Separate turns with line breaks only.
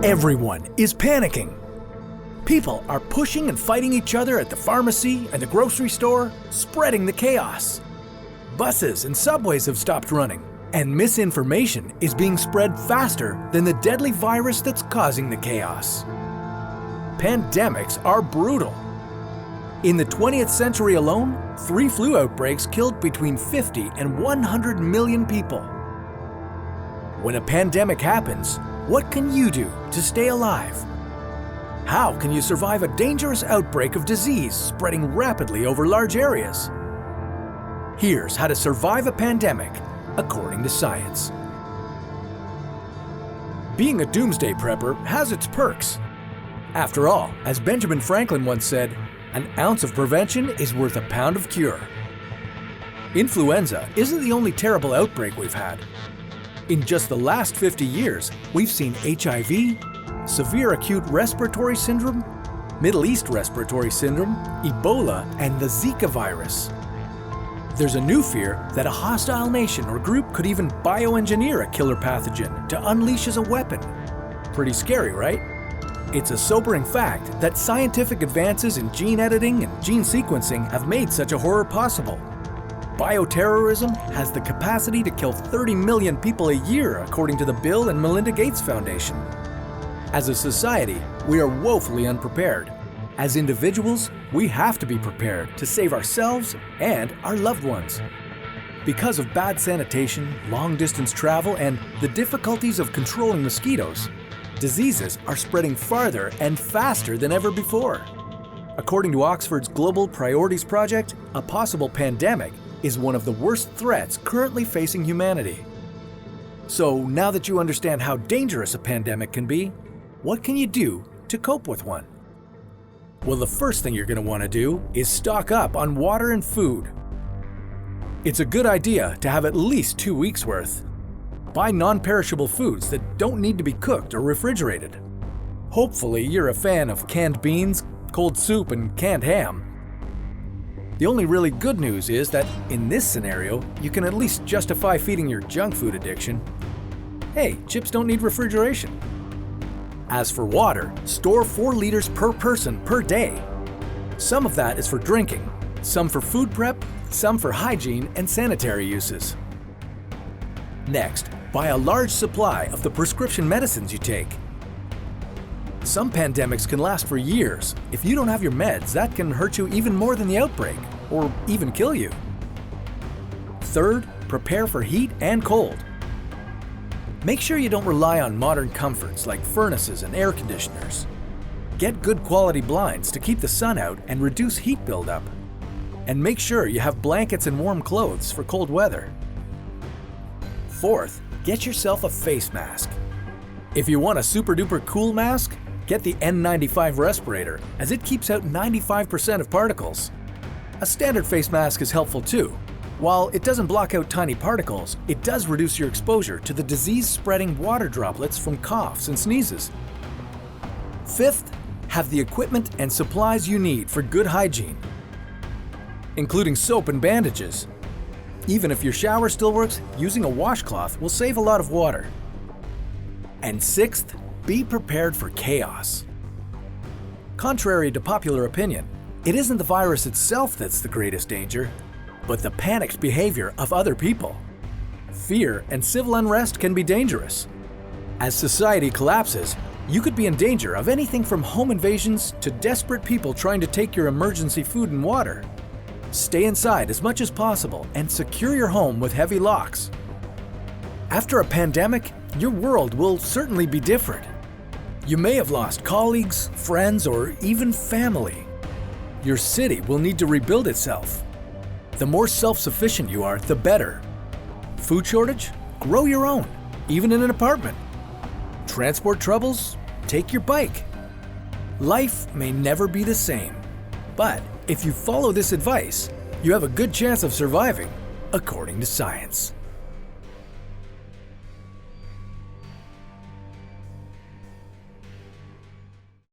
Everyone is panicking. People are pushing and fighting each other at the pharmacy and the grocery store, spreading the chaos. Buses and subways have stopped running, and misinformation is being spread faster than the deadly virus that's causing the chaos. Pandemics are brutal. In the 20th century alone, 3 flu outbreaks killed between 50 and 100 million people. When a pandemic happens, what can you do to stay alive? How can you survive a dangerous outbreak of disease spreading rapidly over large areas? Here's how to survive a pandemic, according to science. Being a doomsday prepper has its perks. After all, as Benjamin Franklin once said, an ounce of prevention is worth a pound of cure. Influenza isn't the only terrible outbreak we've had. In just the last 50 years, we've seen HIV, severe acute respiratory syndrome, Middle East respiratory syndrome, Ebola, and the Zika virus. There's a new fear that a hostile nation or group could even bioengineer a killer pathogen to unleash as a weapon. Pretty scary, right? It's a sobering fact that scientific advances in gene editing and gene sequencing have made such a horror possible. Bioterrorism has the capacity to kill 30 million people a year, according to the Bill and Melinda Gates Foundation. As a society, we are woefully unprepared. As individuals, we have to be prepared to save ourselves and our loved ones. Because of bad sanitation, long-distance travel, and the difficulties of controlling mosquitoes, diseases are spreading farther and faster than ever before. According to Oxford's Global Priorities Project, a possible pandemic is one of the worst threats currently facing humanity. So now that you understand how dangerous a pandemic can be, what can you do to cope with one? Well, the first thing you're going to want to do is stock up on water and food. It's a good idea to have at least 2 weeks' worth. Buy non-perishable foods that don't need to be cooked or refrigerated. Hopefully, you're a fan of canned beans, cold soup, and canned ham. The only really good news is that in this scenario, you can at least justify feeding your junk food addiction. Hey, chips don't need refrigeration. As for water, store 4 liters per person per day. Some of that is for drinking, some for food prep, some for hygiene and sanitary uses. Next, buy a large supply of the prescription medicines you take. Some pandemics can last for years. If you don't have your meds, that can hurt you even more than the outbreak, or even kill you. Third, prepare for heat and cold. Make sure you don't rely on modern comforts like furnaces and air conditioners. Get good quality blinds to keep the sun out and reduce heat buildup. And make sure you have blankets and warm clothes for cold weather. Fourth, get yourself a face mask. If you want a super duper cool mask, get the N95 respirator, as it keeps out 95% of particles. A standard face mask is helpful too. While it doesn't block out tiny particles, it does reduce your exposure to the disease-spreading water droplets from coughs and sneezes. Fifth, have the equipment and supplies you need for good hygiene, including soap and bandages. Even if your shower still works, using a washcloth will save a lot of water. And sixth, be prepared for chaos. Contrary to popular opinion, it isn't the virus itself that's the greatest danger, but the panicked behavior of other people. Fear and civil unrest can be dangerous. As society collapses, you could be in danger of anything from home invasions to desperate people trying to take your emergency food and water. Stay inside as much as possible and secure your home with heavy locks. After a pandemic, your world will certainly be different. You may have lost colleagues, friends, or even family. Your city will need to rebuild itself. The more self-sufficient you are, the better. Food shortage? Grow your own, even in an apartment. Transport troubles? Take your bike. Life may never be the same, but if you follow this advice, you have a good chance of surviving, according to science.